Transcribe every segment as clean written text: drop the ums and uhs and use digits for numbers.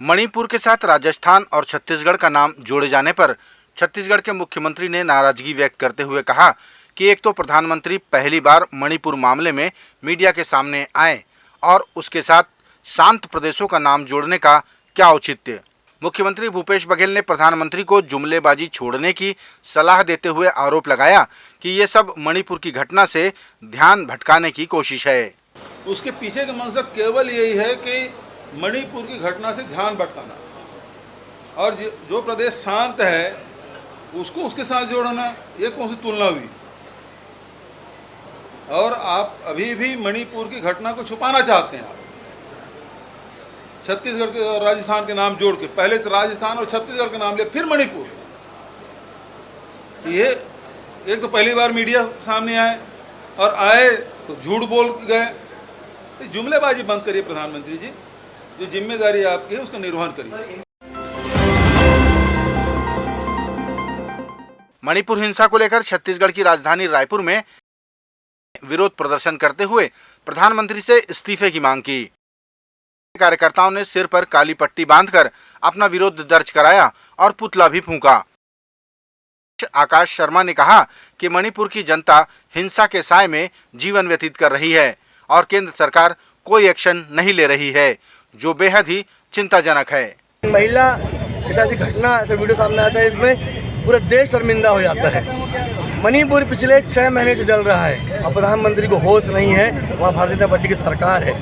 मणिपुर के साथ राजस्थान और छत्तीसगढ़ का नाम जोड़े जाने पर छत्तीसगढ़ के मुख्यमंत्री ने नाराजगी व्यक्त करते हुए कहा कि एक तो प्रधानमंत्री पहली बार मणिपुर मामले में मीडिया के सामने आए और उसके साथ शांत प्रदेशों का नाम जोड़ने का क्या औचित्य। मुख्यमंत्री भूपेश बघेल ने प्रधानमंत्री को जुमलेबाजी छोड़ने की सलाह देते हुए आरोप लगाया कि ये सब मणिपुर की घटना से ध्यान भटकाने की कोशिश है। उसके पीछे का मंशक केवल यही है कि मणिपुर की घटना से ध्यान भटकाना और जो प्रदेश शांत है उसको उसके साथ जोड़ना, ये कौन सी तुलना हुई। और आप अभी भी मणिपुर की घटना को छुपाना चाहते हैं। आप छत्तीसगढ़ के और राजस्थान के नाम जोड़ के, पहले तो राजस्थान और छत्तीसगढ़ के नाम लिया, फिर मणिपुर। ये एक तो पहली बार मीडिया सामने आए और आए तो झूठ बोल गए। जुमलेबाजी बंद करिए प्रधानमंत्री जी, जो जिम्मेदारी आपकी है उसका निर्वहन करिए। मणिपुर हिंसा को लेकर छत्तीसगढ़ की राजधानी रायपुर में विरोध प्रदर्शन करते हुए प्रधानमंत्री से इस्तीफे की मांग की। कार्यकर्ताओं ने सिर पर काली पट्टी बांधकर अपना विरोध दर्ज कराया और पुतला भी फूंका। आकाश शर्मा ने कहा कि मणिपुर की जनता हिंसा के साए में जीवन व्यतीत कर रही है और केंद्र सरकार कोई एक्शन नहीं ले रही है, जो बेहद ही चिंताजनक है। महिला ऐसी घटना, ऐसा वीडियो सामने आता है, इसमें पूरा देश शर्मिंदा हो जाता है। मणिपुर पिछले 6 महीने से चल रहा है और प्रधानमंत्री को होश नहीं है, वहाँ भारतीय जनता पार्टी की सरकार है।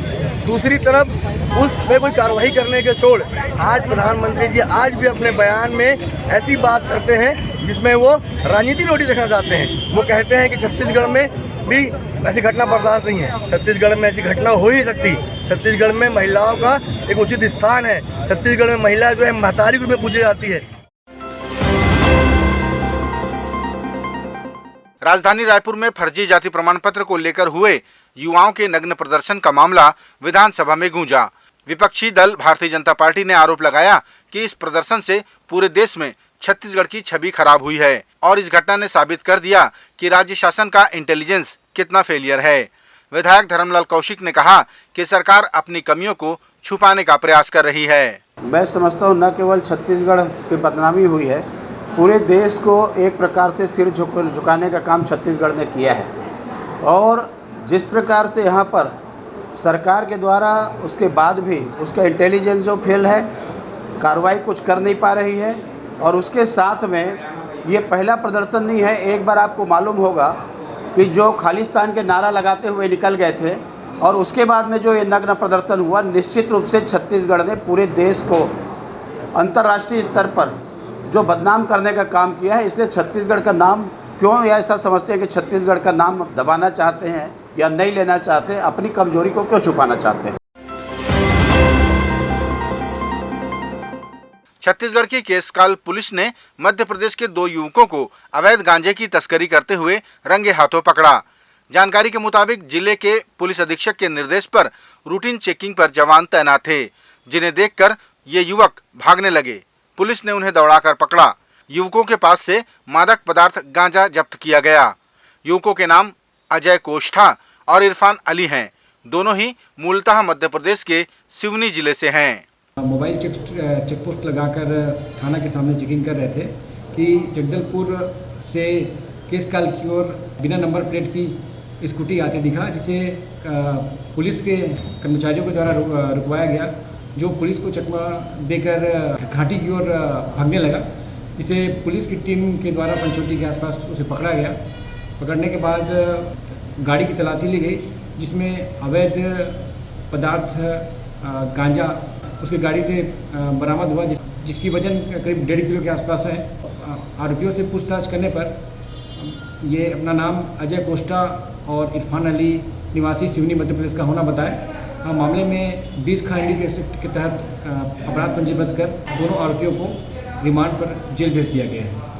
दूसरी तरफ उस पर कोई कार्रवाई करने के छोड़ आज प्रधानमंत्री जी आज भी अपने बयान में ऐसी बात करते हैं जिसमें वो राजनीति रोटी देखना चाहते हैं। वो कहते हैं कि छत्तीसगढ़ में भी ऐसी घटना बर्दाश्त नहीं है, छत्तीसगढ़ में ऐसी घटना हो ही सकती। छत्तीसगढ़ में महिलाओं का एक उचित स्थान है, छत्तीसगढ़ में महिला जो है महतारी के रूप में पूजी जाती है। राजधानी रायपुर में फर्जी जाति प्रमाण पत्र को लेकर हुए युवाओं के नग्न प्रदर्शन का मामला विधानसभा में गूंजा। विपक्षी दल भारतीय जनता पार्टी ने आरोप लगाया कि इस प्रदर्शन से पूरे देश में छत्तीसगढ़ की छवि खराब हुई है और इस घटना ने साबित कर दिया कि राज्य शासन का इंटेलिजेंस कितना फेलियर है। विधायक धर्मलाल कौशिक ने कहा कि सरकार अपनी कमियों को छुपाने का प्रयास कर रही है। मैं समझता हूँ न केवल छत्तीसगढ़ की बदनामी हुई है, पूरे देश को एक प्रकार से सिर झुकाने का काम छत्तीसगढ़ ने किया है। और जिस प्रकार से यहाँ पर सरकार के द्वारा उसके बाद भी उसका इंटेलिजेंस जो फेल है, कार्रवाई कुछ कर नहीं पा रही है। और उसके साथ में ये पहला प्रदर्शन नहीं है। एक बार आपको मालूम होगा कि जो खालिस्तान के नारा लगाते हुए निकल गए थे और उसके बाद में जो ये नग्न प्रदर्शन हुआ, निश्चित रूप से छत्तीसगढ़ ने पूरे देश को अंतर्राष्ट्रीय स्तर पर जो बदनाम करने का काम किया है। इसलिए छत्तीसगढ़ का नाम क्यों या ऐसा समझते हैं कि छत्तीसगढ़ का नाम दबाना चाहते हैं या नहीं लेना चाहते, अपनी कमजोरी को क्यों छुपाना चाहते हैं। छत्तीसगढ़ की केसकाल पुलिस ने मध्य प्रदेश के 2 युवकों को अवैध गांजे की तस्करी करते हुए रंगे हाथों पकड़ा। जानकारी के मुताबिक जिले के पुलिस अधीक्षक के निर्देश पर रूटीन चेकिंग पर जवान तैनात थे, जिन्हें देखकर ये युवक भागने लगे। पुलिस ने उन्हें दौड़ाकर पकड़ा। युवकों के पास से मादक पदार्थ गांजा जब्त किया गया। युवकों के नाम अजय कोष्ठा और इरफान अली हैं। दोनों ही मूलतः मध्य प्रदेश के सिवनी जिले से हैं। मोबाइल चेक पोस्ट लगाकर थाना के सामने चेकिंग कर रहे थे कि जगदलपुर से केसकाल की ओर बिना नंबर प्लेट की स्कूटी आते दिखा, जिसे पुलिस के कर्मचारियों के द्वारा रुकवाया गया, जो पुलिस को चकमा देकर घाटी की ओर भागने लगा। इसे पुलिस की टीम के द्वारा पंचवटी के आसपास उसे पकड़ा गया। पकड़ने के बाद गाड़ी की तलाशी ली गई, जिसमें अवैध पदार्थ गांजा उसकी गाड़ी से बरामद हुआ, जिसकी वजन करीब 1.5 किलो के आसपास है। आरोपियों से पूछताछ करने पर ये अपना नाम अजय कोष्ठा और इरफान अली निवासी सिवनी मध्य प्रदेश का होना बताया। मामले में 20 खांडी के तहत अपराध पंजीबद्ध कर दोनों आरोपियों को रिमांड पर जेल भेज दिया गया है।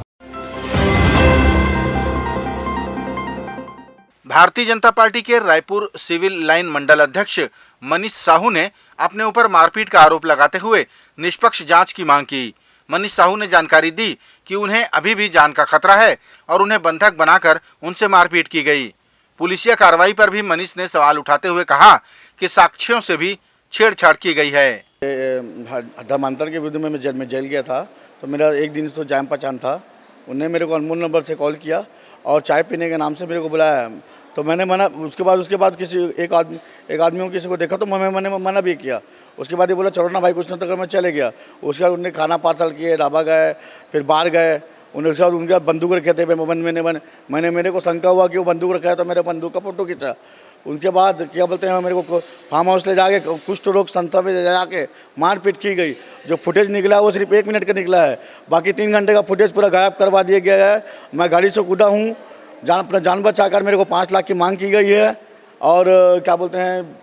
भारतीय जनता पार्टी के रायपुर सिविल लाइन मंडल अध्यक्ष मनीष साहू ने अपने ऊपर मारपीट का आरोप लगाते हुए निष्पक्ष जांच की मांग की। मनीष साहू ने जानकारी दी कि उन्हें अभी भी जान का खतरा है और उन्हें बंधक बनाकर उनसे मारपीट की गई। पुलिसिया कार्रवाई पर भी मनीष ने सवाल उठाते हुए कहा कि साक्ष्यों से भी छेड़छाड़ की गई है। धर्मांतरण के विरुद्ध में मैं जेल गया था, तो मेरा एक दिन तो जान पहचान था। उन्होंने मेरे को अनमोल नंबर से कॉल किया और चाय पीने के नाम से मेरे को बुलाया, तो मैंने मना। उसके बाद किसी एक आदमी को किसी को देखा तो मैंने मना भी किया। उसके बाद ये बोला चलो ना भाई कुछ ना, तो मैं चले गया। उसके बाद उन्होंने खाना पार्सल किए, ढाबा गए, फिर बाहर गए। उनके साथ उनके बंदूक रखे थे। मैंने मेरे को शंका हुआ कि वो बंदूक रखा है, तो मेरे बंदूक का फोटो खींचा। उनके बाद क्या बोलते हैं, मेरे को फार्म हाउस ले जाके कुष्ठ रोग संस्था में जाके मारपीट की गई। जो फुटेज निकला है वो सिर्फ 1 मिनट का निकला है, बाकी 3 घंटे का फुटेज पूरा गायब करवा दिया गया है। मैं गाड़ी से कूदा हूँ, अपना जान बचाकर मेरे को 5 लाख की मांग की गई है। और क्या बोलते हैं,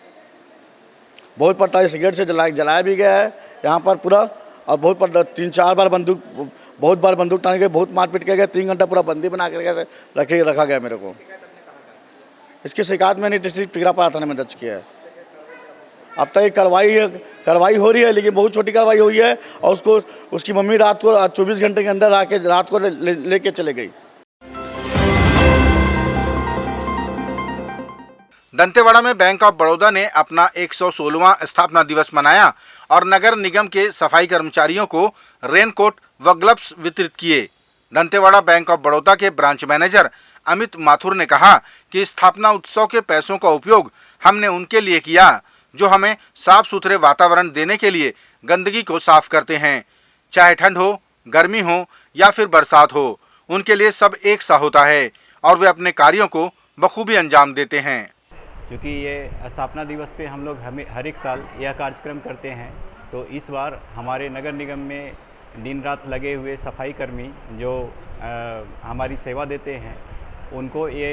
बहुत पड़ता है, सिगरेट से जलाया भी गया है यहाँ पर पूरा। और बहुत 3-4 बार बंदूक टाने गए, बहुत मारपीट किया गया। 3 घंटा पूरा बंदी बना कर रखा गया मेरे को। इसकी शिकायत मैंने डिस्ट्रिक्ट टिकरापारा थाने में दर्ज किया है। अब तक कार्रवाई हो रही है, लेकिन बहुत छोटी कार्रवाई हुई है। और उसकी मम्मी रात को 24 घंटे के अंदर आके रात को लेके चले गई। दंतेवाड़ा में बैंक ऑफ बड़ौदा ने अपना 116वां स्थापना दिवस मनाया और नगर निगम के सफाई कर्मचारियों को रेनकोट व ग्लव्स वितरित किए। दंतेवाड़ा बैंक ऑफ बड़ौदा के ब्रांच मैनेजर अमित माथुर ने कहा कि स्थापना उत्सव के पैसों का उपयोग हमने उनके लिए किया जो हमें साफ सुथरे वातावरण देने के लिए गंदगी को साफ करते हैं। चाहे ठंड हो, गर्मी हो या फिर बरसात हो, उनके लिए सब एक सा होता है और वे अपने कार्यों को बखूबी अंजाम देते हैं। क्योंकि ये स्थापना दिवस पे हम लोग हर एक साल यह कार्यक्रम करते हैं, तो इस बार हमारे नगर निगम में दिन रात लगे हुए सफाई कर्मी जो हमारी सेवा देते हैं, उनको ये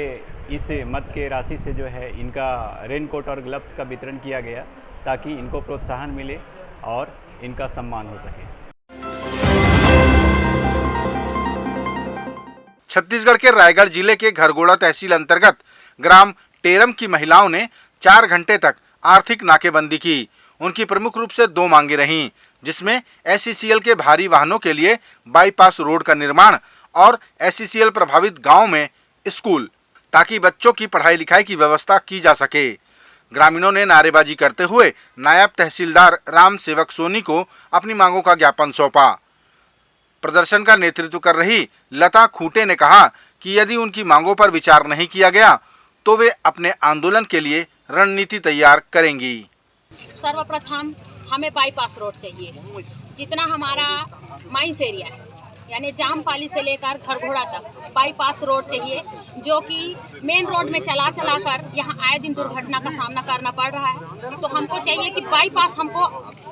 इस मद के राशि से जो है इनका रेनकोट और ग्लव्स का वितरण किया गया, ताकि इनको प्रोत्साहन मिले और इनका सम्मान हो सके। छत्तीसगढ़ के रायगढ़ जिले के घरगोड़ा तहसील अंतर्गत ग्राम टेरम की महिलाओं ने 4 घंटे तक आर्थिक नाकेबंदी की। उनकी प्रमुख रूप से 2 मांगे रहीं, जिसमें SCCL के भारी वाहनों के लिए बाईपास रोड का निर्माण और SCCL प्रभावित गांव में स्कूल, ताकि बच्चों की पढ़ाई लिखाई की व्यवस्था की जा सके। ग्रामीणों ने नारेबाजी करते हुए नायब तहसीलदार राम सेवक सोनी को अपनी मांगों का ज्ञापन सौंपा। प्रदर्शन का नेतृत्व कर रही लता खूंटे ने कहा कि यदि उनकी मांगों पर विचार नहीं किया गया तो वे अपने आंदोलन के लिए रणनीति तैयार करेंगी। सर्वप्रथम हमें बाईपास रोड चाहिए। जितना हमारा माइंस एरिया है, यानी जामपाली से लेकर घरघोड़ा तक बाईपास रोड चाहिए, जो कि मेन रोड में चला कर यहाँ आए दिन दुर्घटना का सामना करना पड़ रहा है। तो हमको चाहिए कि बाईपास हमको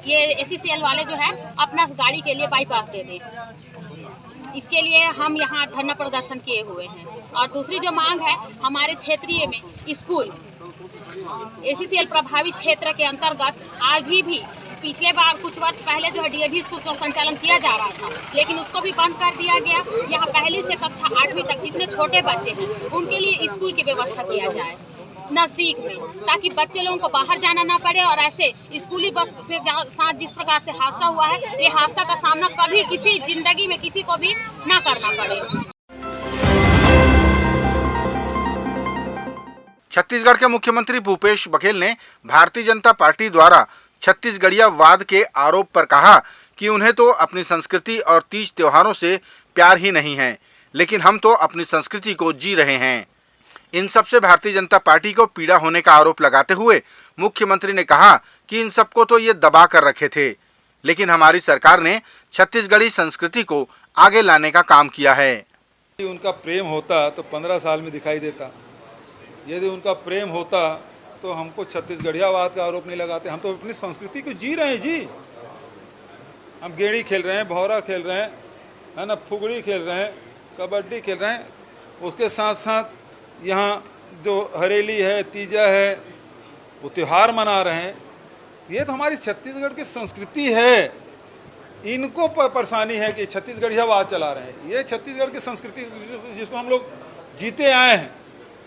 ये SCCL वाले जो है अपना गाड़ी के लिए बाईपास दे दें। इसके लिए हम यहाँ धरना प्रदर्शन किए हुए हैं। और दूसरी जो मांग है, हमारे क्षेत्रीय में स्कूल SCCL प्रभावित क्षेत्र के अंतर्गत आज भी पिछले बार कुछ वर्ष पहले जो है DAV स्कूल का संचालन किया जा रहा था, लेकिन उसको भी बंद कर दिया गया। यहाँ 1 से कक्षा 8वीं तक जितने छोटे बच्चे हैं उनके लिए स्कूल की व्यवस्था किया जाए नज़दीक में, ताकि बच्चे लोगों को बाहर जाना ना पड़े। और ऐसे स्कूली बस के साथ जिस प्रकार से हादसा हुआ है, ये हादसा का सामना कभी किसी जिंदगी में किसी को भी ना करना पड़े। छत्तीसगढ़ के मुख्यमंत्री भूपेश बघेल ने भारतीय जनता पार्टी द्वारा छत्तीसगढ़ियावाद के आरोप पर कहा कि उन्हें तो अपनी संस्कृति और तीज त्योहारों से प्यार ही नहीं है, लेकिन हम तो अपनी संस्कृति को जी रहे हैं। इन सब से भारतीय जनता पार्टी को पीड़ा होने का आरोप लगाते हुए मुख्यमंत्री ने कहा कि इन सबको तो ये दबा कर रखे थे, लेकिन हमारी सरकार ने छत्तीसगढ़ी संस्कृति को आगे लाने का काम किया है। उनका प्रेम होता तो 15 साल में दिखाई देता। यदि उनका प्रेम होता तो हमको छत्तीसगढ़ियावाद का आरोप नहीं लगाते। हम तो अपनी संस्कृति को जी रहे हैं जी। हम गेड़ी खेल रहे हैं, भौरा खेल रहे हैं, है ना, फुगड़ी खेल रहे हैं, कबड्डी खेल रहे हैं। उसके साथ साथ यहाँ जो हरेली है, तीजा है, वो त्यौहार मना रहे हैं। ये तो हमारी छत्तीसगढ़ की संस्कृति है। इनको परेशानी है कि छत्तीसगढ़ियावाद चला रहे हैं। ये छत्तीसगढ़ की संस्कृति जिसको हम लोग जीते आए हैं,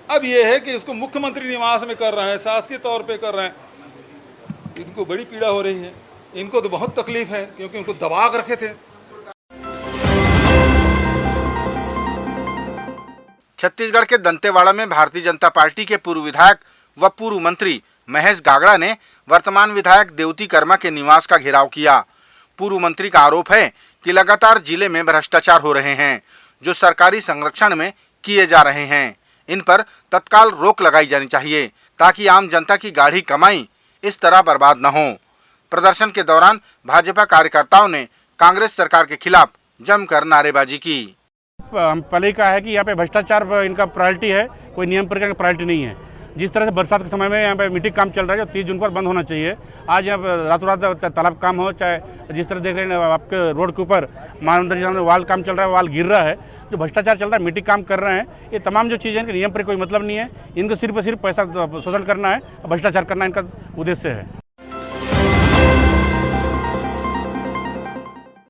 अब ये है कि इसको मुख्यमंत्री निवास में कर रहे हैं, शासकीय तौर पे कर रहे हैं। इनको बड़ी पीड़ा हो रही है। इनको तो बहुत तकलीफ है, क्योंकि उनको दबा कर रखे थे। छत्तीसगढ़ के दंतेवाड़ा में भारतीय जनता पार्टी के पूर्व विधायक व पूर्व मंत्री महेश गागड़ा ने वर्तमान विधायक देवती कर्मा के निवास का घेराव किया। पूर्व मंत्री का आरोप है कि लगातार जिले में भ्रष्टाचार हो रहे हैं जो सरकारी संरक्षण में किए जा रहे हैं। इन पर तत्काल रोक लगाई जानी चाहिए ताकि आम जनता की गाढ़ी कमाई इस तरह बर्बाद न हो। प्रदर्शन के दौरान भाजपा कार्यकर्ताओं ने कांग्रेस सरकार के खिलाफ जमकर नारेबाजी की। पहले ही कहा है कि यहाँ पे भ्रष्टाचार इनका प्रायोरिटी है, कोई नियम प्रक्रिया का प्रायोरिटी नहीं है। जिस तरह से बरसात के समय में यहाँ पे मिट्टी काम चल रहा है जो 30 जून पर बंद होना चाहिए। आज यहाँ पर रातों रात तालाब काम हो, चाहे जिस तरह देख रहे हैं आपके रोड के ऊपर महानंदा जी सामने वाल काम चल रहा है, वाल गिर रहा है, जो भ्रष्टाचार चल रहा है, मिट्टी काम कर रहे हैं, ये तमाम जो चीज़ें इनके नियम पर कोई मतलब नहीं है। इनको सिर्फ पैसा शोषण करना है, भ्रष्टाचार करना इनका उद्देश्य है।